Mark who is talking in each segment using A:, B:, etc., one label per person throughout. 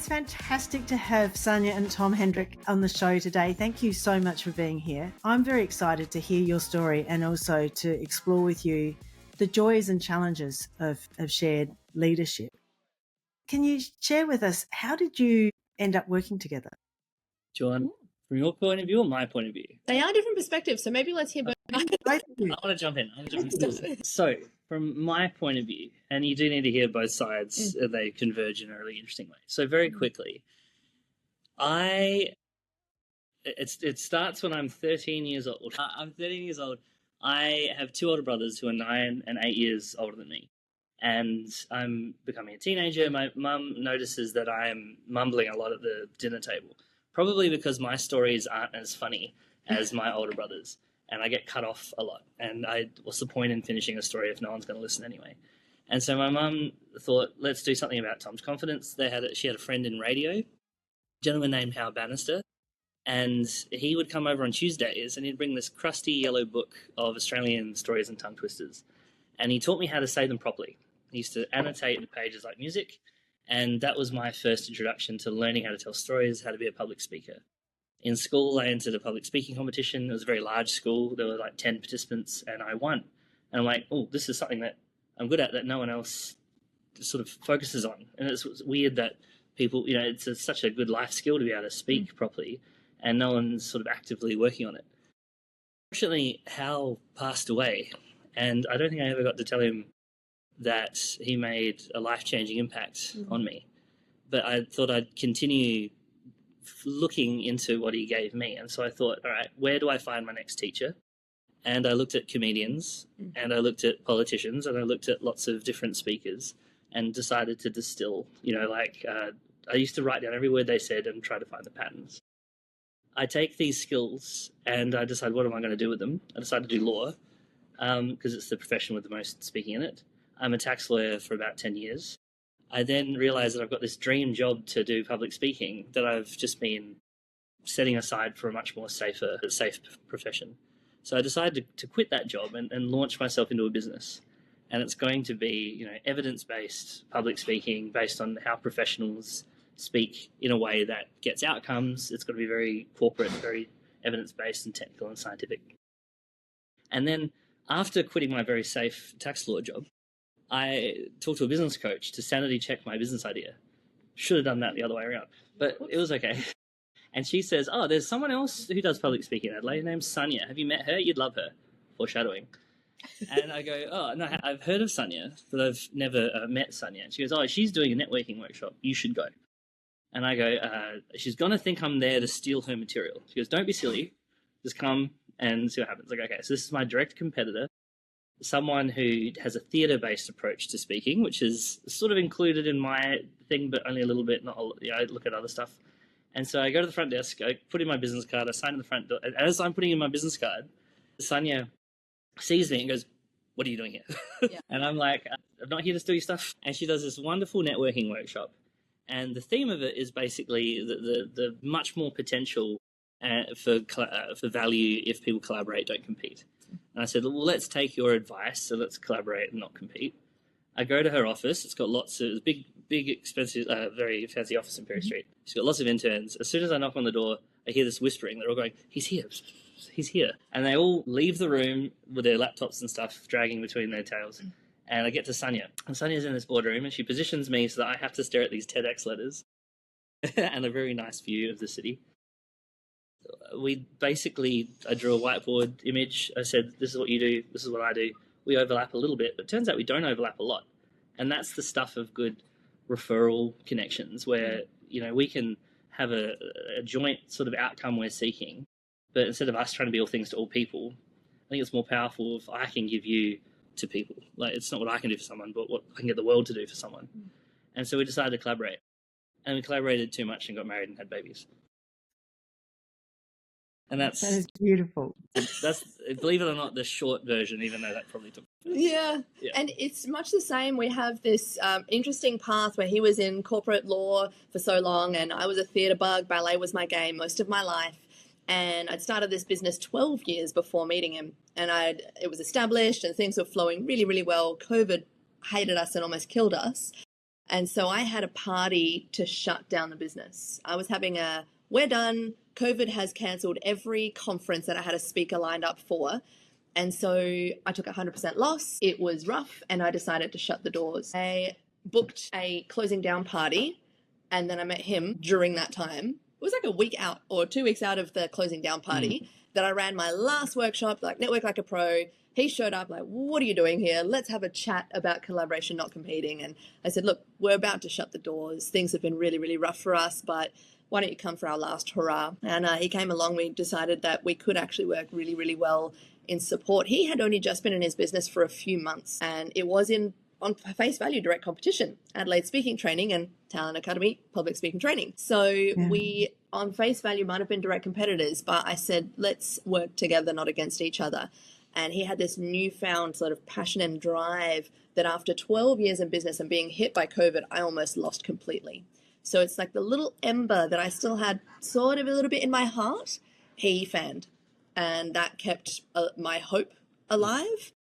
A: It's fantastic to have Sanja and Tom Hendrick on the show today. Thank you so much for being here. I'm very excited to hear your story and also to explore with you the joys and challenges of shared leadership. Can you share with us, how did you end up working together?
B: John, from your point of view or my point of view?
C: They are different perspectives, so maybe let's hear both.
B: I want to jump in. So, from my point of view, and you do need to hear both sides, they converge in a really interesting way. So, very quickly, it starts when I'm 13 years old. I'm 13 years old. I have two older brothers who are 9 and 8 years older than me. And I'm becoming a teenager. My mum notices that I am mumbling a lot at the dinner table, probably because my stories aren't as funny as my older brothers, and I get cut off a lot. And what's the point in finishing a story if no one's going to listen anyway? And so my mum thought, let's do something about Tom's confidence. She had a friend in radio, a gentleman named Howard Bannister, and he would come over on Tuesdays and he'd bring this crusty yellow book of Australian stories and tongue twisters. And he taught me how to say them properly. He used to annotate the pages like music, and that was my first introduction to learning how to tell stories, how to be a public speaker. In school, I entered a public speaking competition. It was a very large school. There were like 10 participants, and I won. And I'm like, oh, this is something that I'm good at that no one else sort of focuses on. And it's weird that people, it's such a good life skill to be able to speak properly, and no one's sort of actively working on it. Fortunately, Hal passed away, and I don't think I ever got to tell him that he made a life-changing impact on me. But I thought I'd continue looking into what he gave me. And so I thought, all right, where do I find my next teacher? And I looked at comedians, and I looked at politicians, and I looked at lots of different speakers, and decided to distill. I used to write down every word they said and try to find the patterns. I take these skills and I decide, what am I going to do with them? I decided to do law because it's the profession with the most speaking in it. I'm a tax lawyer for about 10 years. I then realized that I've got this dream job to do public speaking that I've just been setting aside for a much more safe profession. So I decided to quit that job and launch myself into a business. And it's going to be, evidence-based public speaking based on how professionals speak in a way that gets outcomes. It's got to be very corporate, very evidence-based and technical and scientific. And then after quitting my very safe tax law job, I talked to a business coach to sanity check my business idea. Should have done that the other way around, but it was okay. And she says, oh, there's someone else who does public speaking in Adelaide named Sanja. Have you met her? You'd love her. Foreshadowing. And I go, oh, no, I've heard of Sanja, but I've never met Sanja. And she goes, oh, she's doing a networking workshop. You should go. And I go, she's going to think I'm there to steal her material. She goes, don't be silly. Just come and see what happens. Like, okay, so this is my direct competitor, someone who has a theatre-based approach to speaking, which is sort of included in my thing, but only a little bit. I look at other stuff. And so I go to the front desk, I put in my business card, I sign in the front door. And as I'm putting in my business card, Sanja sees me and goes, what are you doing here? Yeah. And I'm like, I'm not here to steal your stuff. And she does this wonderful networking workshop. And the theme of it is basically the much more potential for value if people collaborate, don't compete. And I said, well, let's take your advice, so let's collaborate and not compete. I go to her office. It's got lots of big, expensive, very fancy office in Perry Street. She's got lots of interns. As soon as I knock on the door, I hear this whispering. They're all going, he's here. He's here. And they all leave the room with their laptops and stuff dragging between their tails. And I get to Sanja. And Sanja's in this boardroom, and she positions me so that I have to stare at these TEDx letters and a very nice view of the city. I drew a whiteboard image. I said, this is what you do, this is what I do. We overlap a little bit, but it turns out we don't overlap a lot. And that's the stuff of good referral connections where, we can have a joint sort of outcome we're seeking. But instead of us trying to be all things to all people, I think it's more powerful if I can give you to people. Like, it's not what I can do for someone, but what I can get the world to do for someone. And so we decided to collaborate. And we collaborated too much and got married and had babies. And that
A: is beautiful.
B: That's, believe it or not, the short version, even though that probably took.
C: Yeah. And it's much the same. We have this interesting path where he was in corporate law for so long, and I was a theatre bug. Ballet was my game most of my life. And I'd started this business 12 years before meeting him, and it was established and things were flowing really, really well. COVID hated us and almost killed us. And so I had a party to shut down the business. I was having we're done. COVID has cancelled every conference that I had a speaker lined up for. And so I took 100% loss. It was rough, and I decided to shut the doors. I booked a closing down party, and then I met him during that time. It was like a week out or 2 weeks out of the closing down party that I ran my last workshop, like Network Like a Pro. He showed up like, what are you doing here? Let's have a chat about collaboration, not competing. And I said, look, we're about to shut the doors. Things have been really, really rough for us, but why don't you come for our last hurrah? And he came along. We decided that we could actually work really, really well in support. He had only just been in his business for a few months, and it was on face value direct competition, Adelaide speaking training and Talent Academy public speaking training. So we on face value might have been direct competitors, but I said, let's work together, not against each other. And he had this newfound sort of passion and drive that after 12 years in business and being hit by COVID, I almost lost completely. So it's like the little ember that I still had sort of a little bit in my heart, he fanned. And that kept my hope alive.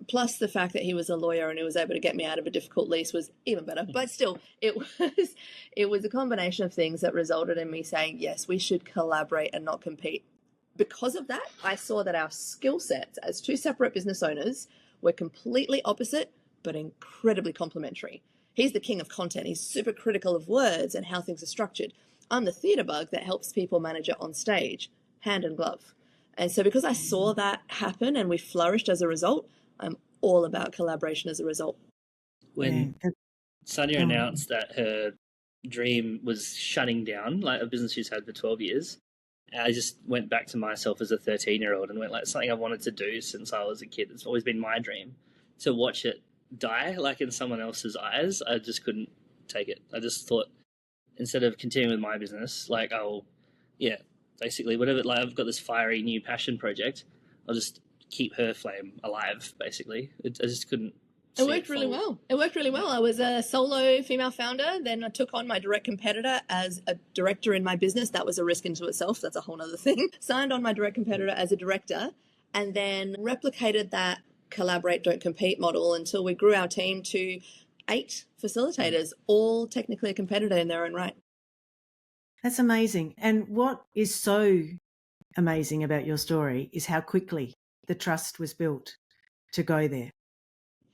C: Plus the fact that he was a lawyer and he was able to get me out of a difficult lease was even better. But still, it was a combination of things that resulted in me saying, yes, we should collaborate and not compete. Because of that, I saw that our skill sets as two separate business owners were completely opposite, but incredibly complementary. He's the king of content. He's super critical of words and how things are structured. I'm the theatre bug that helps people manage it on stage, hand and glove. And so because I saw that happen and we flourished as a result, I'm all about collaboration as a result.
B: When Sanja announced that her dream was shutting down, like a business she's had for 12 years, I just went back to myself as a 13-year-old and went like, something I've wanted to do since I was a kid. It's always been my dream to watch it die, like in someone else's eyes. I just couldn't take it. I just thought, instead of continuing with my business, like, basically whatever, like I've got this fiery new passion project, I'll just keep her flame alive, basically. I just couldn't.
C: It worked really well. I was a solo female founder. Then I took on my direct competitor as a director in my business. That was a risk into itself. That's a whole other thing. Signed on my direct competitor as a director and then replicated that collaborate, don't compete model until we grew our team to 8 facilitators, all technically a competitor in their own right.
A: That's amazing. And what is so amazing about your story is how quickly the trust was built to go there.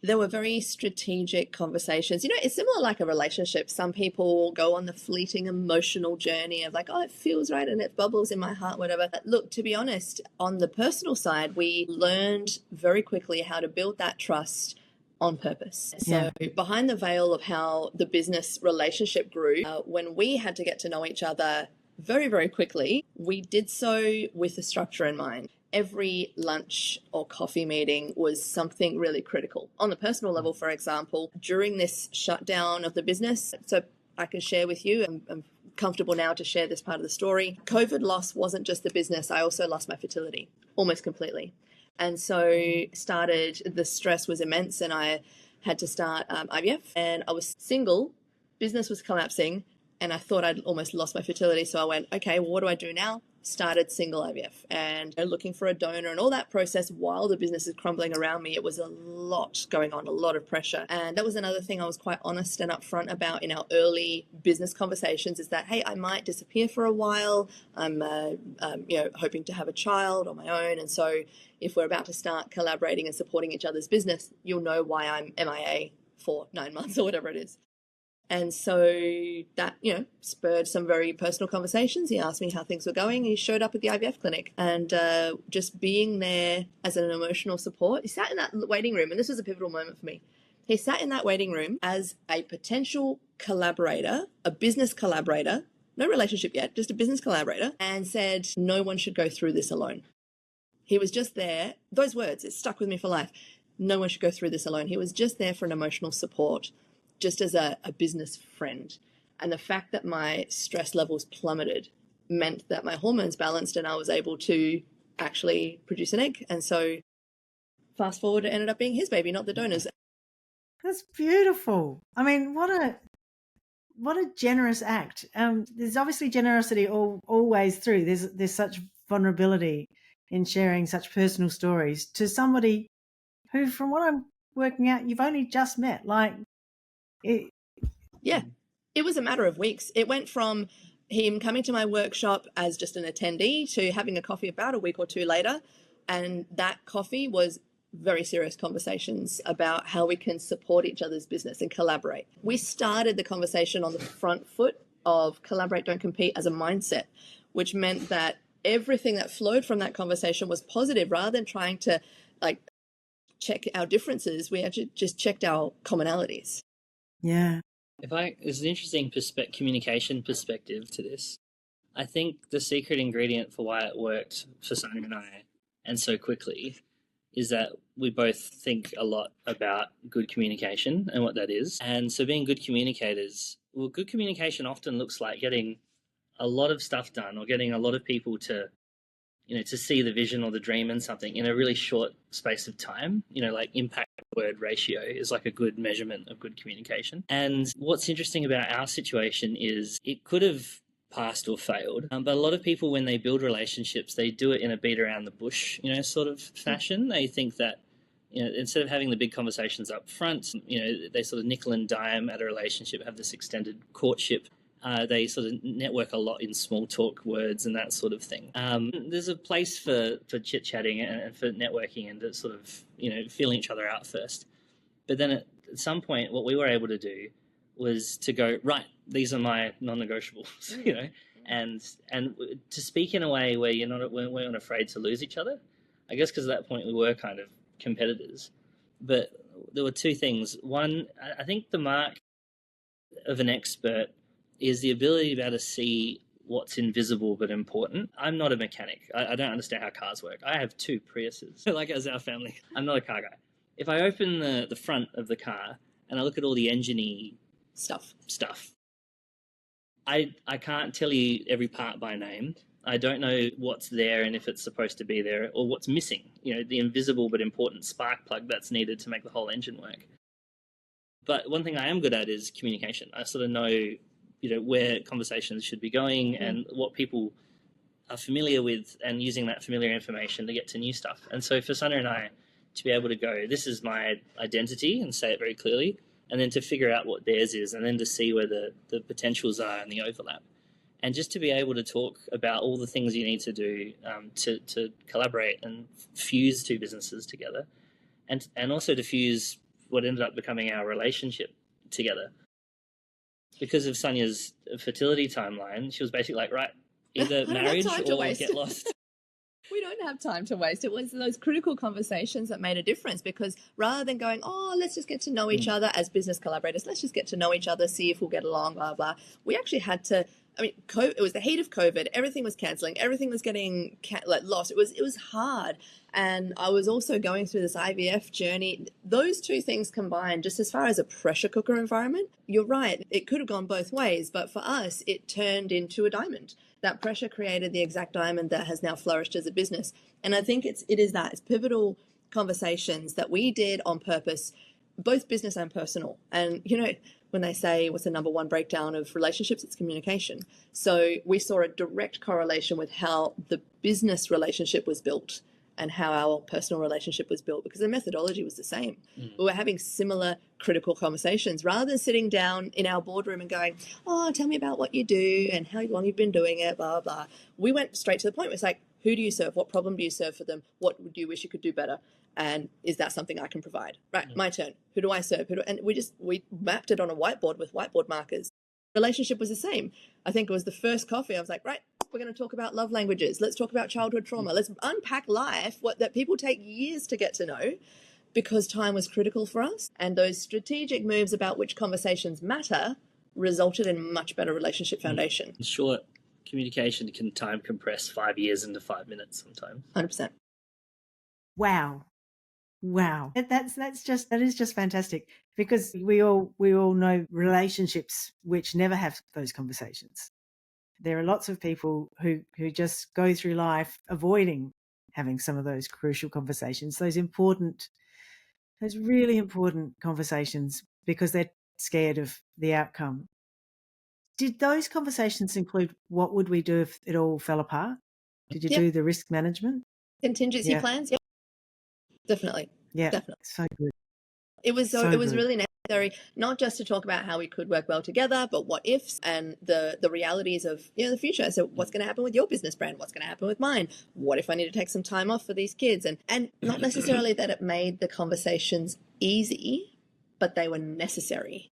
C: There were very strategic conversations. You know, it's similar like a relationship. Some people go on the fleeting emotional journey of like, oh, it feels right and it bubbles in my heart, whatever. Look, to be honest, on the personal side, we learned very quickly how to build that trust on purpose. So behind the veil of how the business relationship grew, when we had to get to know each other very, very quickly, we did so with a structure in mind. Every lunch or coffee meeting was something really critical. On the personal level, for example, during this shutdown of the business, so I can share with you, I'm comfortable now to share this part of the story. COVID loss wasn't just the business. I also lost my fertility almost completely. And so the stress was immense and I had to start IVF and I was single, business was collapsing and I thought I'd almost lost my fertility. So I went, okay, well, what do I do now? Started single IVF and looking for a donor and all that process while the business is crumbling around me. It was a lot going on, a lot of pressure. And that was another thing I was quite honest and upfront about in our early business conversations is that, hey, I might disappear for a while. I'm hoping to have a child on my own. And so if we're about to start collaborating and supporting each other's business, you'll know why I'm MIA for 9 months or whatever it is. And so that, spurred some very personal conversations. He asked me how things were going. He showed up at the IVF clinic and just being there as an emotional support. He sat in that waiting room, and this was a pivotal moment for me. He sat in that waiting room as a potential collaborator, a business collaborator, no relationship yet, just a business collaborator, and said, no one should go through this alone. He was just there. Those words, it stuck with me for life. No one should go through this alone. He was just there for an emotional support, just as a business friend. And the fact that my stress levels plummeted meant that my hormones balanced and I was able to actually produce an egg. And so fast forward, it ended up being his baby, not the donor's.
A: That's beautiful. I mean, what a generous act. There's obviously generosity always through. There's such vulnerability in sharing such personal stories to somebody who, from what I'm working out, you've only just met. Like,
C: Yeah, it was a matter of weeks. It went from him coming to my workshop as just an attendee to having a coffee about a week or two later. And that coffee was very serious conversations about how we can support each other's business and collaborate. We started the conversation on the front foot of collaborate, don't compete as a mindset, which meant that everything that flowed from that conversation was positive. Rather than trying to like check our differences, we actually just checked our commonalities.
A: Yeah.
B: There's an interesting communication perspective to this. I think the secret ingredient for why it worked for Sanja and I, and so quickly, is that we both think a lot about good communication and what that is. And so being good communicators, well, good communication often looks like getting a lot of stuff done or getting a lot of people to see the vision or the dream in something in a really short space of time. Like impact word ratio is like a good measurement of good communication. And what's interesting about our situation is it could have passed or failed, but a lot of people, when they build relationships, they do it in a beat around the bush, sort of fashion. They think that, instead of having the big conversations up front, they sort of nickel and dime at a relationship, have this extended courtship. They sort of network a lot in small talk words and that sort of thing. There's a place for chit-chatting and for networking and to sort of, feeling each other out first. But then at some point, what we were able to do was to go, right, these are my non-negotiables, and to speak in a way where we weren't afraid to lose each other. I guess because at that point we were kind of competitors. But there were two things. One, I think the mark of an expert is the ability to be able to see what's invisible but important. I'm not a mechanic. I don't understand how cars work. I have 2 Priuses, like as our family. I'm not a car guy. If I open the front of the car and I look at all the engine-y stuff, I can't tell you every part by name. I don't know what's there and if it's supposed to be there or what's missing, the invisible but important spark plug that's needed to make the whole engine work. But one thing I am good at is communication. I sort of know where conversations should be going and what people are familiar with, and using that familiar information to get to new stuff. And so for Sanja and I to be able to go, this is my identity, and say it very clearly, and then to figure out what theirs is, and then to see where the potentials are and the overlap. And just to be able to talk about all the things you need to do to collaborate and fuse 2 businesses together, and also to fuse what ended up becoming our relationship together. Because of Sanja's fertility timeline, she was basically like, right, either marriage or get lost.
C: We don't have time to waste. It was those critical conversations that made a difference, because rather than going, let's just get to know each other as business collaborators, let's just get to know each other, see if we'll get along, blah, blah. We actually had to, it was the heat of COVID. Everything was cancelling. Everything was getting lost. It was hard. And I was also going through this IVF journey. Those 2 things combined, just as far as a pressure cooker environment, you're right. It could have gone both ways. But for us, it turned into a diamond. That pressure created the exact diamond that has now flourished as a business. And I think it's pivotal conversations that we did on purpose, both business and personal. And, when they say what's the number 1 breakdown of relationships, it's communication. So we saw a direct correlation with how the business relationship was built and how our personal relationship was built, because the methodology was the same. We were having similar critical conversations rather than sitting down in our boardroom and going, tell me about what you do and how long you've been doing it, blah, blah. We went straight to the point. It was like, who do you serve? What problem do you serve for them? What do you wish you could do better? And is that something I can provide? Right, my turn. Who do I serve? And we mapped it on a whiteboard with whiteboard markers. Relationship was the same. I think it was the first coffee. I was like, right, we're going to talk about love languages. Let's talk about childhood trauma. Let's unpack life, that people take years to get to know, because time was critical for us. And those strategic moves about which conversations matter resulted in much better relationship foundation.
B: Short communication can time compress 5 years into 5 minutes sometimes.
C: 100%.
A: Wow. That is just fantastic, because we all know relationships which never have those conversations. There are lots of people who just go through life avoiding having some of those crucial conversations, those really important conversations, because they're scared of the outcome. Did those conversations include what would we do if it all fell apart? Did you do the risk management?
C: Contingency plans? Yep. Definitely.
A: Yeah.
C: Definitely.
A: So good.
C: It was really nice. necessary, not just to talk about how we could work well together, but what ifs and the realities of the future. So what's going to happen with your business brand? What's going to happen with mine? What if I need to take some time off for these kids? And not necessarily that it made the conversations easy, but they were necessary.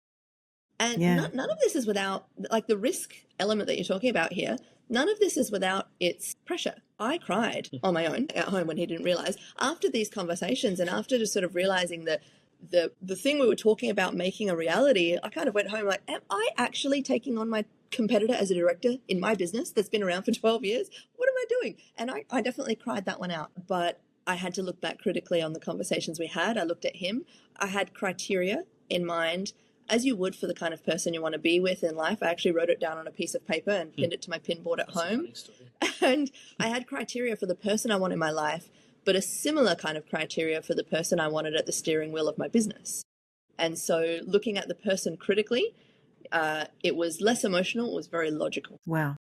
C: And none of this is without, like, the risk element that you're talking about here. None of this is without its pressure. I cried on my own at home when he didn't realize. After these conversations and after just sort of realizing that the thing we were talking about making a reality, I kind of went home like, am I actually taking on my competitor as a director in my business that's been around for 12 years? What am I doing? And I definitely cried that one out. But I had to look back critically on the conversations we had. I looked at him. I had criteria in mind, as you would for the kind of person you want to be with in life. I actually wrote it down on a piece of paper and pinned it to my pin board at home. And I had criteria for the person I want in my life, but a similar kind of criteria for the person I wanted at the steering wheel of my business. And so looking at the person critically, it was less emotional. It was very logical.
A: Wow.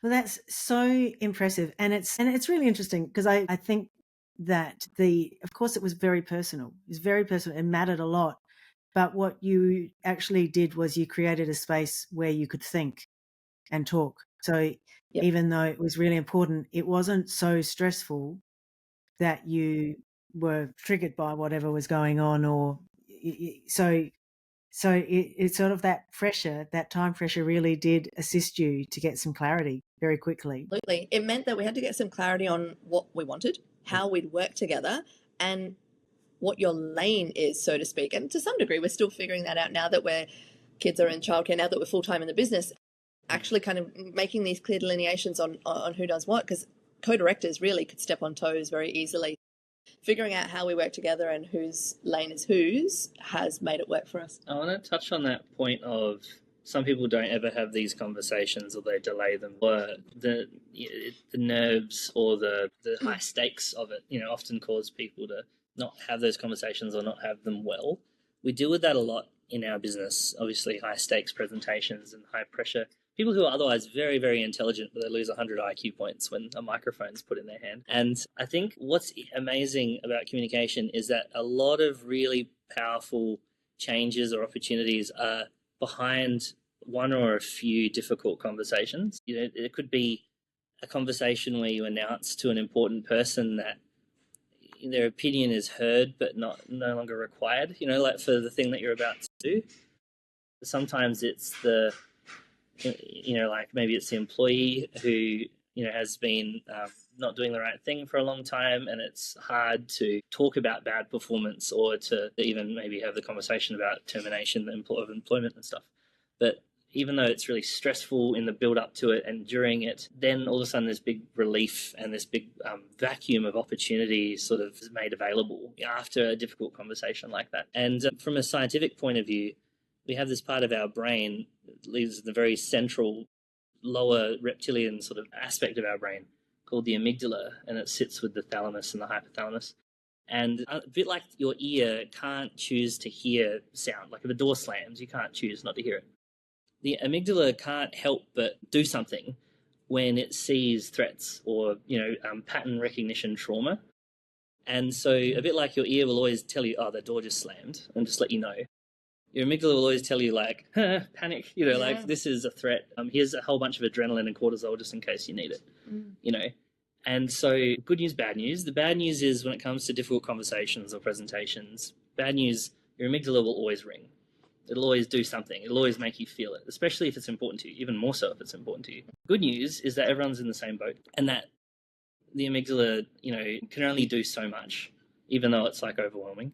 A: Well, that's so impressive. And it's really interesting because I think that of course it was very personal. It was very personal. It mattered a lot. But what you actually did was you created a space where you could think and talk. So even though it was really important, it wasn't so stressful that you were triggered by whatever was going on, or so it's sort of that pressure, that time pressure really did assist you to get some clarity very quickly.
C: Absolutely. It meant that we had to get some clarity on what we wanted, how we'd work together, and what your lane is, so to speak. And to some degree, we're still figuring that out now that kids are in childcare, now that we're full-time in the business, actually kind of making these clear delineations on who does what, because co-directors really could step on toes very easily. Figuring out how we work together and whose lane is whose has made it work for us.
B: I want to touch on that point of some people don't ever have these conversations, or they delay them, or the nerves or the high stakes of it, often cause people to not have those conversations or not have them well. We deal with that a lot in our business. Obviously, high stakes presentations and high pressure. People who are otherwise very, very intelligent, but they lose 100 IQ points when a microphone's put in their hand. And I think what's amazing about communication is that a lot of really powerful changes or opportunities are behind one or a few difficult conversations. It could be a conversation where you announce to an important person that their opinion is heard but no longer required, like for the thing that you're about to do. Sometimes it's like maybe it's the employee who, has been not doing the right thing for a long time, and it's hard to talk about bad performance or to even maybe have the conversation about termination of employment and stuff. But even though it's really stressful in the build up to it and during it, then all of a sudden this big relief and this big vacuum of opportunity sort of is made available after a difficult conversation like that. And from a scientific point of view, we have this part of our brain that leaves the very central lower reptilian sort of aspect of our brain called the amygdala, and it sits with the thalamus and the hypothalamus. And a bit like your ear can't choose to hear sound, like if a door slams, you can't choose not to hear it. The amygdala can't help but do something when it sees threats or, pattern recognition trauma. And so a bit like your ear will always tell you, oh, the door just slammed, and just let you know. Your amygdala will always tell you, like, panic, like this is a threat. Here's a whole bunch of adrenaline and cortisol just in case you need it, And so good news, bad news. The bad news is when it comes to difficult conversations or presentations, bad news, your amygdala will always ring. It'll always do something. It'll always make you feel it, especially if it's important to you, even more so if it's important to you. Good news is that everyone's in the same boat, and that the amygdala, can only do so much, even though it's like overwhelming.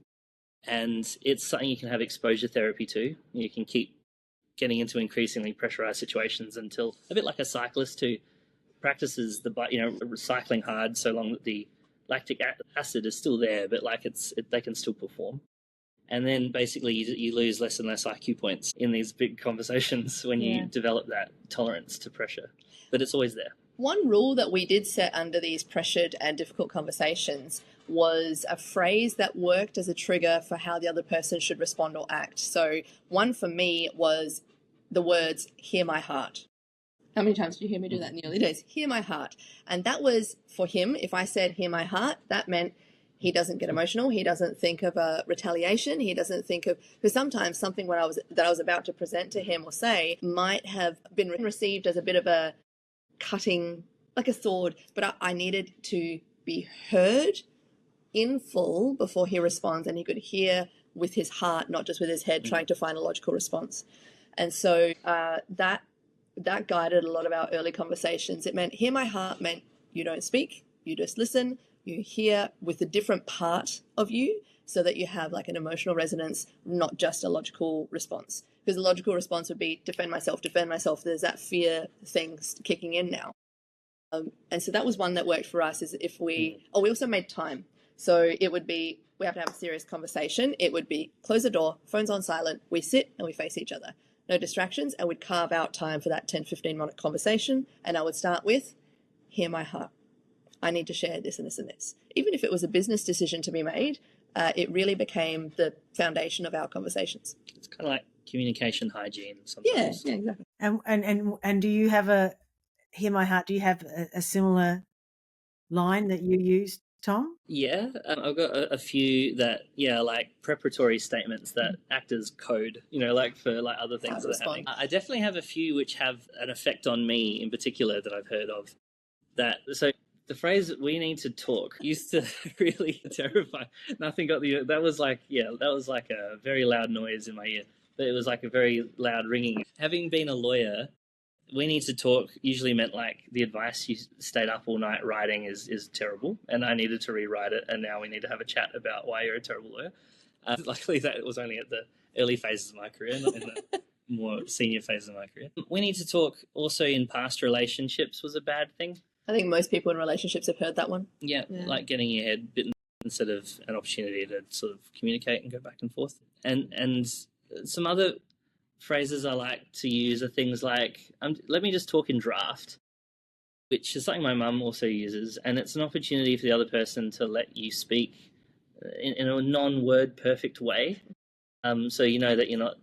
B: And it's something you can have exposure therapy to. You can keep getting into increasingly pressurized situations until, a bit like a cyclist who practices cycling hard so long that the lactic acid is still there, but they can still perform. And then basically you lose less and less IQ points in these big conversations when you develop that tolerance to pressure. But it's always there.
C: One rule that we did set under these pressured and difficult conversations was a phrase that worked as a trigger for how the other person should respond or act. So one for me was the words, hear my heart. How many times did you hear me do that in the early days? Hear my heart. And that was for him. If I said, hear my heart, that meant He doesn't get emotional. He doesn't think of a retaliation. He doesn't think of, because sometimes something that I was about to present to him or say might have been received as a bit of a cutting, like a sword, but I needed to be heard in full before he responds, and he could hear with his heart, not just with his head, trying to find a logical response. And so that guided a lot of our early conversations. It meant hear my heart meant you don't speak, you just listen, you hear with a different part of you so that you have like an emotional resonance, not just a logical response. Because the logical response would be defend myself. There's that fear thing kicking in now. And so that was one that worked for us, is if we also made time. So it would be, we have to have a serious conversation. It would be close the door, phones on silent, we sit and we face each other. No distractions, and we'd carve out time for that 10, 15-minute conversation. And I would start with, hear my heart. I need to share this and this and this. Even if it was a business decision to be made, it really became the foundation of our conversations.
B: It's kind of like communication hygiene sometimes.
C: Yeah, exactly.
A: And do you have hear my heart, do you have a similar line that you use, Tom?
B: Yeah, I've got a few that, like preparatory statements that act as code, like for like other things that are happening. I definitely have a few which have an effect on me in particular that I've heard of. So the phrase "we need to talk" used to really terrify. That was like a very loud noise in my ear, but it was like a very loud ringing. Having been a lawyer, we need to talk usually meant like the advice you stayed up all night writing is terrible, and I needed to rewrite it, and now we need to have a chat about why you're a terrible lawyer. Luckily, that was only at the early phases of my career, not in the more senior phases of my career. We need to talk also in past relationships was a bad thing.
C: I think most people in relationships have heard that one.
B: Yeah, like getting your head bitten instead of an opportunity to sort of communicate and go back and forth. And some other phrases I like to use are things like, let me just talk in draft, which is something my mum also uses, and it's an opportunity for the other person to let you speak in a non-word perfect way. So you know that you're not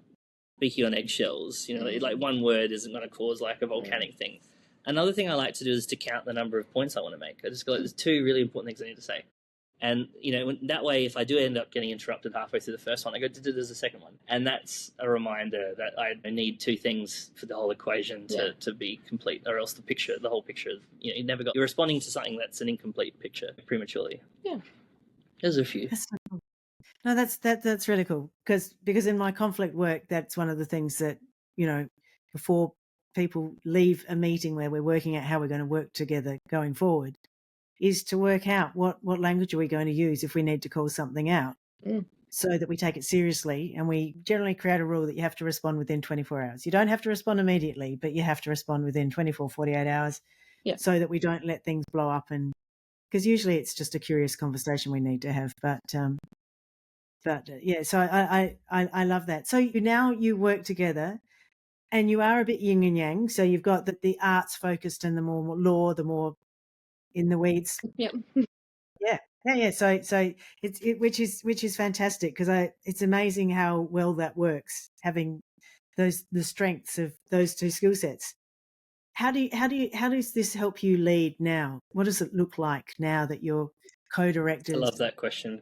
B: speaking on eggshells, like one word isn't going to cause like a volcanic thing. Another thing I like to do is to count the number of points I want to make. I just go, there's two really important things I need to say. And, that way, if I do end up getting interrupted halfway through the first one, I go, there's a second one. And that's a reminder that I need two things for the whole equation to be complete, or else the whole picture, you're responding to something that's an incomplete picture prematurely.
C: Yeah.
B: There's a few.
A: That's so cool. No, that's really cool. Because in my conflict work, that's one of the things that, before people leave a meeting where we're working out how we're going to work together going forward, is to work out what language are we going to use if we need to call something out, so that we take it seriously. And we generally create a rule that you have to respond within 24 hours. You don't have to respond immediately, but you have to respond within 24, 48 hours, so that we don't let things blow up. And because usually it's just a curious conversation we need to have. But yeah, so I love that. So now you work together. And you are a bit yin and yang. So you've got the arts focused and the more law, the more in the weeds.
C: Yep.
A: Yeah. So which is fantastic, because it's amazing how well that works, having the strengths of those two skill sets. How does this help you lead now? What does it look like now that you're co-directors?
B: I love that question.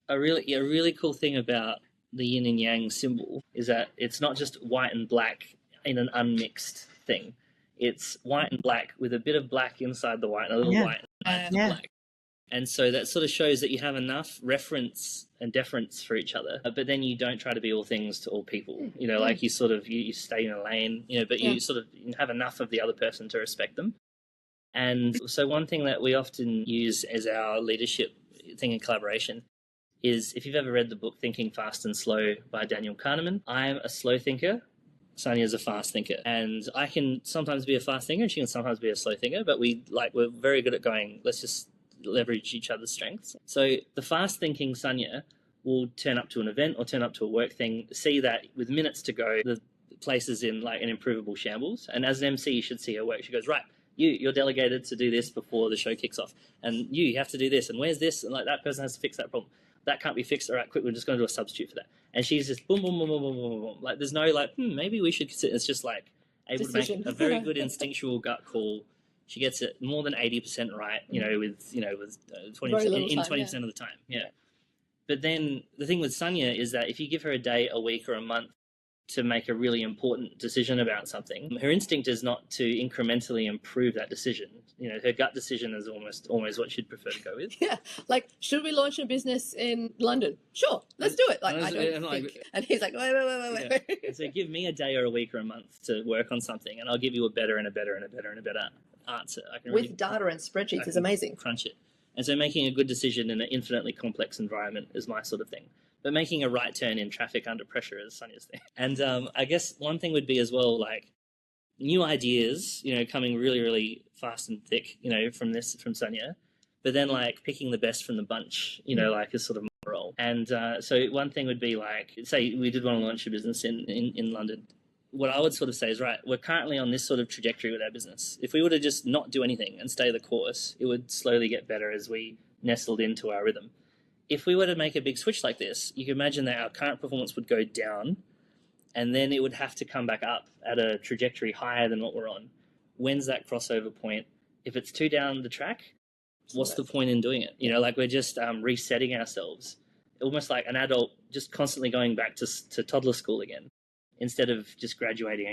B: A really cool thing about the yin and yang symbol is that it's not just white and black in an unmixed thing. It's white and black with a bit of black inside the white and a little white inside the black. And so that sort of shows that you have enough reference and deference for each other, but then you don't try to be all things to all people. Like you sort of, you stay in a lane, but you sort of have enough of the other person to respect them. And so one thing that we often use as our leadership thing in collaboration is, if you've ever read the book Thinking Fast and Slow by Daniel Kahneman, I'm a slow thinker. Sonia's a fast thinker, and I can sometimes be a fast thinker and she can sometimes be a slow thinker, but we're very good at going, let's just leverage each other's strengths. So the fast thinking Sanja will turn up to an event or turn up to a work thing, see that with minutes to go, the place is in like an improvable shambles. And as an MC, you should see her work. She goes, right, you're delegated to do this before the show kicks off. And you have to do this. And where's this? And like that person has to fix that problem. That can't be fixed. All right, quick, we're just going to do a substitute for that. And she's just boom, boom, boom, boom, boom, boom, boom. Like there's no like, maybe we should consider. It's just like able to make a very good instinctual gut call She gets it more than 80% right, with 20% of the time. Yeah. But then the thing with Sanja is that if you give her a day, a week, or a month to make a really important decision about something, her instinct is not to incrementally improve that decision. Her gut decision is almost what she'd prefer to go with.
C: Yeah, like, should we launch a business in London? Sure, let's do it. Like, I don't think. And he's like, wait.
B: Yeah. So give me a day or a week or a month to work on something, and I'll give you a better and a better and a better and a better answer.
C: With data and spreadsheets is amazing.
B: Crunch it. And so making a good decision in an infinitely complex environment is my sort of thing. But making a right turn in traffic under pressure is Sanja's thing. And I guess one thing would be as well, like, new ideas, coming really, really fast and thick, from Sanja, but then like picking the best from the bunch, like a sort of role. And so one thing would be like, say we did want to launch a business in London. What I would sort of say is, right, we're currently on this sort of trajectory with our business. If we were to just not do anything and stay the course, it would slowly get better as we nestled into our rhythm. If we were to make a big switch like this, you can imagine that our current performance would go down, and then it would have to come back up at a trajectory higher than what we're on. When's that crossover point? If it's too down the track, what's the point in doing it? Like, we're just resetting ourselves, almost like an adult just constantly going back to toddler school again, instead of just graduating.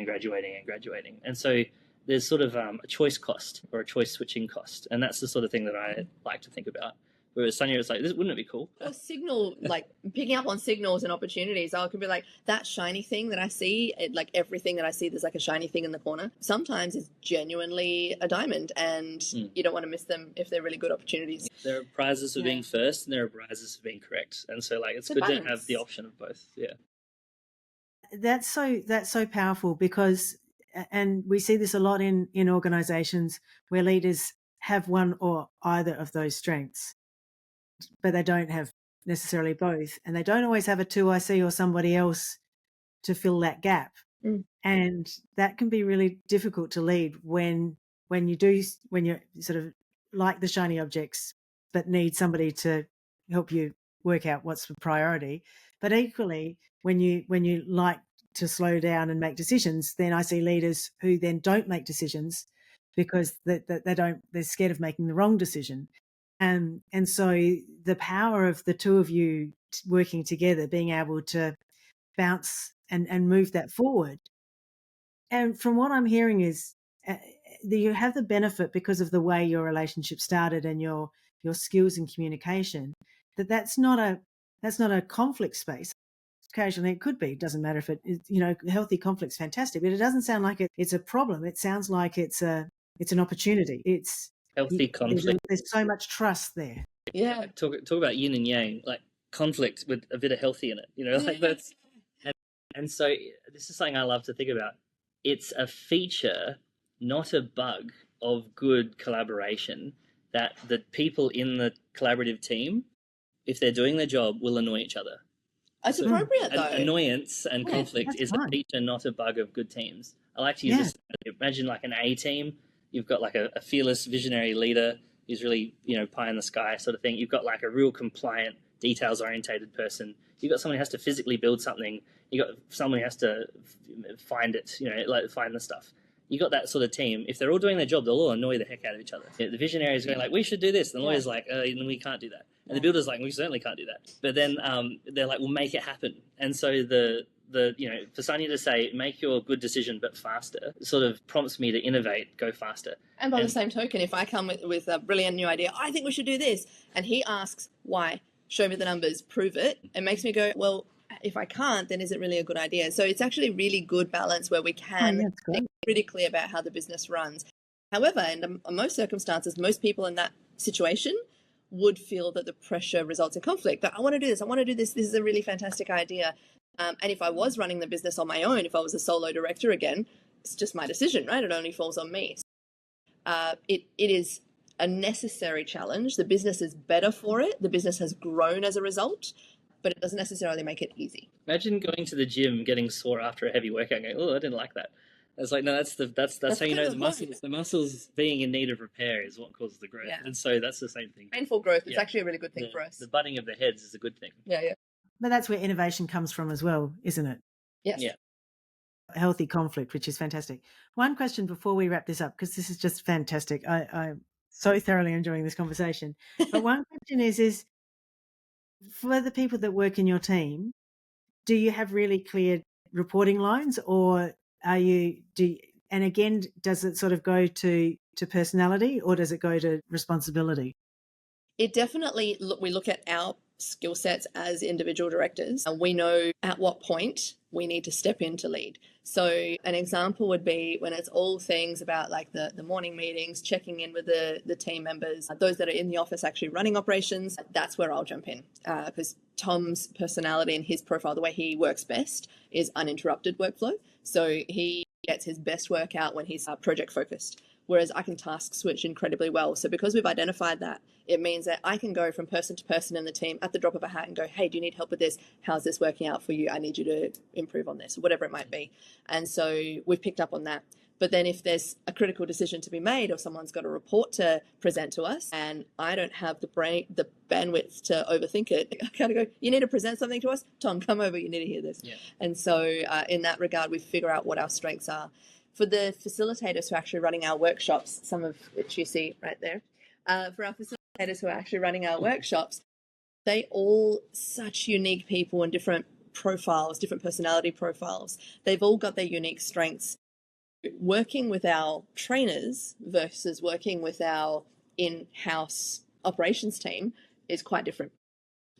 B: And so there's sort of a choice cost or a choice switching cost. And that's the sort of thing that I like to think about. Whereas Sanja was like, wouldn't it be cool?
C: Or signal, like picking up on signals and opportunities. I can be like, that shiny thing that I see, like everything that I see, there's like a shiny thing in the corner. Sometimes it's genuinely a diamond, and you don't want to miss them if they're really good opportunities.
B: There are prizes for being first, and there are prizes for being correct. And so, like, it's good to have the option of both. Yeah.
A: That's so powerful, because, and we see this a lot in organizations where leaders have one or either of those strengths, but they don't have necessarily both, and they don't always have a 2IC or somebody else to fill that gap. And that can be really difficult to lead when you're sort of like the shiny objects, but need somebody to help you work out what's the priority. But equally, when you like to slow down and make decisions, then I see leaders who then don't make decisions because they're scared of making the wrong decision. And so the power of the two of you working together, being able to bounce and move that forward. And from what I'm hearing is you have the benefit, because of the way your relationship started and your skills in communication, that's not a conflict space. Occasionally it could be. It doesn't matter if it is, healthy conflict's fantastic, but it doesn't sound like it's a problem. It sounds like it's an opportunity. It's
B: healthy conflict.
A: There's so much trust there.
C: Yeah.
B: Talk about yin and yang, like conflict with a bit of healthy in it, like that's, and so this is something I love to think about. It's a feature, not a bug, of good collaboration, that the people in the collaborative team, if they're doing their job, will annoy each other.
C: It's appropriate, though.
B: Annoyance and conflict is
A: fine.
B: A feature, not a bug of good teams. I like to use this. Imagine like an A team. You've got like a fearless visionary leader who's really, pie in the sky sort of thing. You've got like a real compliant, details-orientated person. You've got someone who has to physically build something. You've got someone who has to find it, like find the stuff. You got that sort of team. If they're all doing their job, they'll all annoy the heck out of each other. The visionary is going like, we should do this. And the lawyer's like, we can't do that. And the builder's like, we certainly can't do that. But then they're like, we'll make it happen. And so for Sanja to say, make your good decision but faster, sort of prompts me to innovate, go faster.
C: And by the same token, if I come with a brilliant new idea, I think we should do this, and he asks, why? Show me the numbers, prove it. It makes me go, well, if I can't, then is it really a good idea? So it's actually a really good balance where we can be pretty clear about how the business runs. However, in most circumstances, most people in that situation would feel that the pressure results in conflict. But I want to do this. This is a really fantastic idea. And if I was running the business on my own, if I was a solo director again, it's just my decision, right? It only falls on me. It is a necessary challenge. The business is better for it. The business has grown as a result, but it doesn't necessarily make it easy.
B: Imagine going to the gym, getting sore after a heavy workout, going, oh, I didn't like that. It's like, no, that's how you know the muscles. The muscles being in need of repair is what causes the growth. Yeah. And so that's the same thing.
C: Painful growth is actually a really good thing for us.
B: The butting of the heads is a good thing.
C: Yeah.
A: But that's where innovation comes from as well, isn't it?
C: Yes.
B: Yeah.
A: healthy conflict, which is fantastic. One question before we wrap this up, because this is just fantastic. I'm so thoroughly enjoying this conversation. But one question is for the people that work in your team, do you have really clear reporting lines, or and again, does it sort of go to personality, or does it go to responsibility?
C: It definitely, we look at our skill sets as individual directors, and we know at what point we need to step in to lead. So an example would be when it's all things about like the morning meetings, checking in with the team members, those that are in the office actually running operations, that's where I'll jump in, because Tom's personality and his profile, the way he works best is uninterrupted workflow. So he gets his best work out when he's project focused, whereas I can task switch incredibly well. So because we've identified that, it means that I can go from person to person in the team at the drop of a hat and go, hey, do you need help with this? How's this working out for you? I need you to improve on this, or whatever it might be. And so we've picked up on that. But then if there's a critical decision to be made, or someone's got a report to present to us and I don't have the bandwidth to overthink it, I kind of go, you need to present something to us? Tom, come over, you need to hear this. Yeah. And so in that regard, we figure out what our strengths are. For the facilitators who are actually running our workshops, some of which you see right there, for our facilitators who are actually running our workshops, they all such unique people and different profiles, different personality profiles. They've all got their unique strengths. Working with our trainers versus working with our in-house operations team is quite different.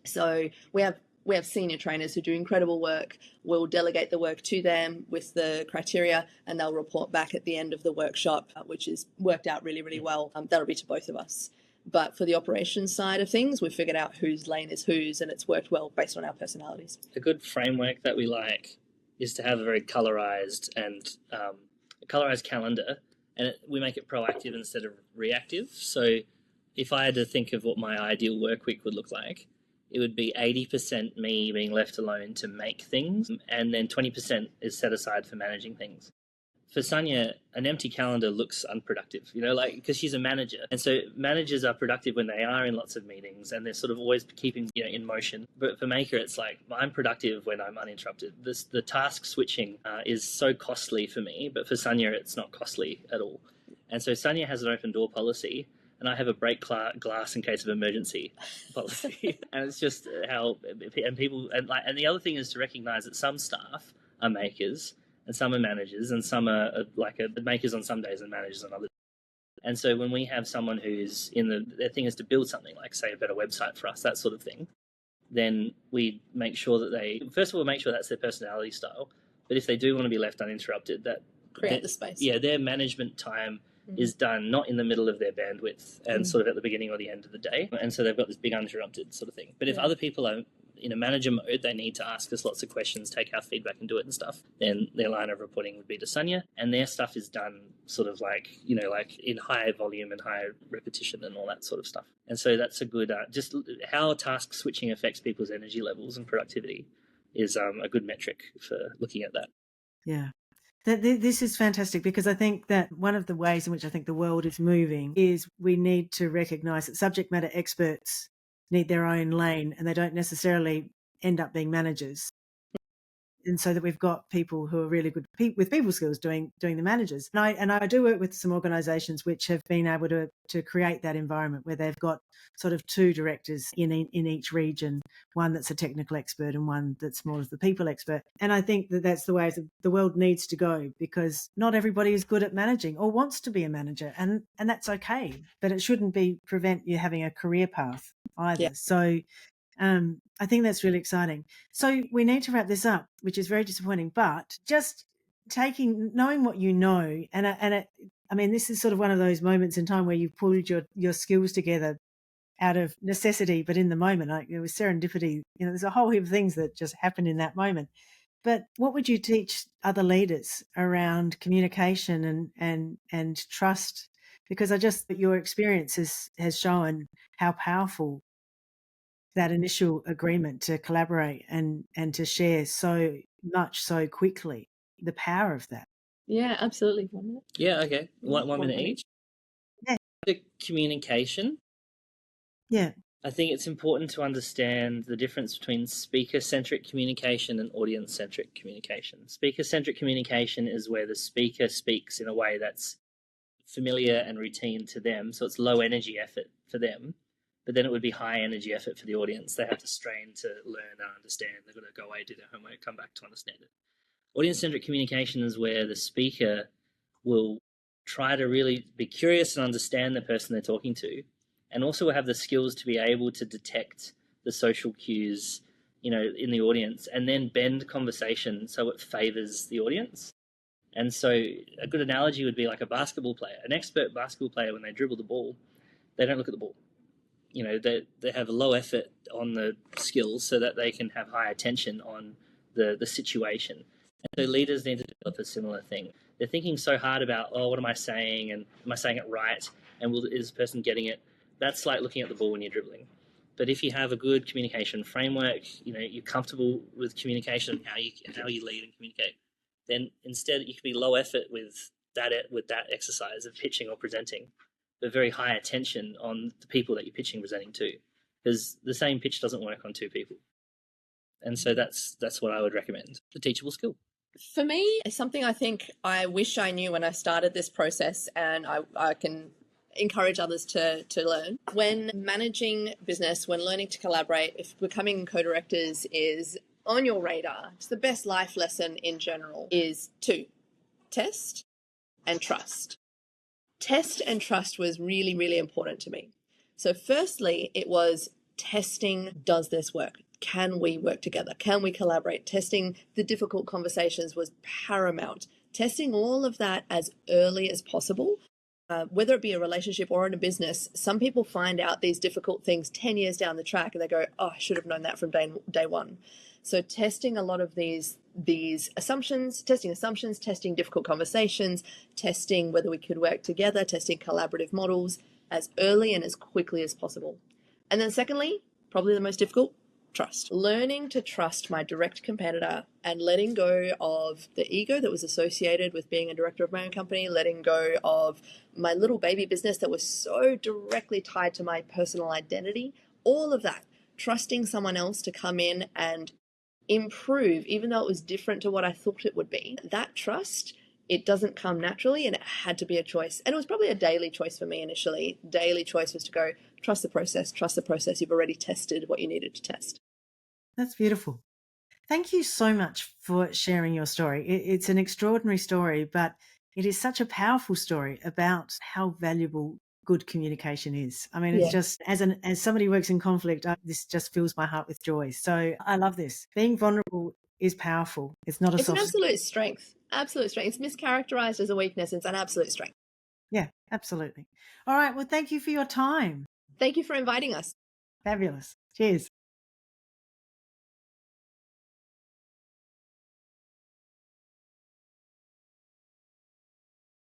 C: So we have senior trainers who do incredible work. We'll delegate the work to them with the criteria, and they'll report back at the end of the workshop, which is worked out really, really well. That'll be to both of us. But for the operations side of things, we've figured out whose lane is whose, and it's worked well based on our personalities.
B: A good framework that we like is to have a very colorized and a colorized calendar, and we make it proactive instead of reactive. So if I had to think of what my ideal work week would look like, it would be 80% me being left alone to make things, and then 20% is set aside for managing things. For Sanja, an empty calendar looks unproductive, because she's a manager. And so managers are productive when they are in lots of meetings and they're sort of always keeping, in motion. But for Maker, it's like, I'm productive when I'm uninterrupted. The task switching is so costly for me, but for Sanja, it's not costly at all. And so Sanja has an open door policy, and I have a break glass in case of emergency policy. And it's just how, and the other thing is to recognize that some staff are makers, and some are managers, and some are makers on some days and managers on others. And so when we have someone who's their thing is to build something, like say a better website for us, that sort of thing, then we make sure that first of all, make sure that's their personality style. But if they do want to be left uninterrupted,
C: create the space.
B: Yeah, their management time is done not in the middle of their bandwidth and sort of at the beginning or the end of the day. And so they've got this big uninterrupted sort of thing. But if other people are in a manager mode, they need to ask us lots of questions, take our feedback and do it and stuff, then their line of reporting would be to Sanja, and their stuff is done sort of like in high volume and high repetition and all that sort of stuff. And so that's a good, just how task switching affects people's energy levels and productivity is a good metric for looking at that.
A: Yeah. This is fantastic, because I think that one of the ways in which I think the world is moving is we need to recognise that subject matter experts need their own lane, and they don't necessarily end up being managers. And so that we've got people who are really good with people skills doing the managers. And I do work with some organisations which have been able to create that environment where they've got sort of two directors in each region, one that's a technical expert and one that's more of the people expert. And I think that that's the way the world needs to go, because not everybody is good at managing or wants to be a manager, and that's okay. But it shouldn't prevent you having a career path either. Yeah. So I think that's really exciting. So we need to wrap this up, which is very disappointing, but just knowing what you know, this is sort of one of those moments in time where you've pulled your skills together out of necessity, but in the moment, it was serendipity. There's a whole heap of things that just happened in that moment. But what would you teach other leaders around communication and trust? Because your experience has shown how powerful that initial agreement to collaborate and to share so much so quickly, the power of that.
C: Yeah, absolutely. 1 minute.
B: Yeah, okay. One minute each.
A: Yeah.
B: The communication.
A: Yeah.
B: I think it's important to understand the difference between speaker-centric communication and audience-centric communication. Speaker-centric communication is where the speaker speaks in a way that's familiar and routine to them, so it's low energy effort for them, but then it would be high energy effort for the audience. They have to strain to learn and understand. They've got to go away, do their homework, come back to understand it. Audience-centric communication is where the speaker will try to really be curious and understand the person they're talking to, and also have the skills to be able to detect the social cues, in the audience, and then bend conversation so it favors the audience. And so a good analogy would be like a basketball player. An expert basketball player, when they dribble the ball, they don't look at the ball. They have a low effort on the skills so that they can have high attention on the situation. And so leaders need to develop a similar thing. They're thinking so hard about, what am I saying? And am I saying it right? And is this person getting it? That's like looking at the ball when you're dribbling. But if you have a good communication framework, you're comfortable with communication and how you lead and communicate, then instead you can be low effort with that exercise of pitching or presenting, but very high attention on the people that you're pitching presenting to, because the same pitch doesn't work on two people. And so that's what I would recommend, the teachable skill.
C: For me, it's something I think I wish I knew when I started this process, and I can encourage others to learn. When managing business, when learning to collaborate, if becoming co-directors is on your radar, it's the best life lesson in general is to test and trust. Test and trust was really, really important to me. So firstly, it was testing, does this work? Can we work together? Can we collaborate? Testing the difficult conversations was paramount. Testing all of that as early as possible. Whether it be a relationship or in a business, some people find out these difficult things 10 years down the track and they go, I should have known that from day one. So testing a lot of these assumptions, testing difficult conversations, testing whether we could work together, testing collaborative models as early and as quickly as possible. And then secondly, probably the most difficult, trust. Learning to trust my direct competitor and letting go of the ego that was associated with being a director of my own company, letting go of my little baby business that was so directly tied to my personal identity, all of that, trusting someone else to come in and improve, even though it was different to what I thought it would be. That trust, it doesn't come naturally, and it had to be a choice. And it was probably a daily choice for me initially. Daily choice was to go, trust the process. You've already tested what you needed to test.
A: That's beautiful. Thank you so much for sharing your story. It's an extraordinary story, but it is such a powerful story about how valuable good communication is. I mean, it's just, as somebody who works in conflict, this just fills my heart with joy. So I love this. Being vulnerable is powerful. It's not
C: It's an absolute strength. Absolute strength. It's mischaracterized as a weakness. It's an absolute strength.
A: Yeah, absolutely. All right. Well, thank you for your time.
C: Thank you for inviting us.
A: Fabulous. Cheers.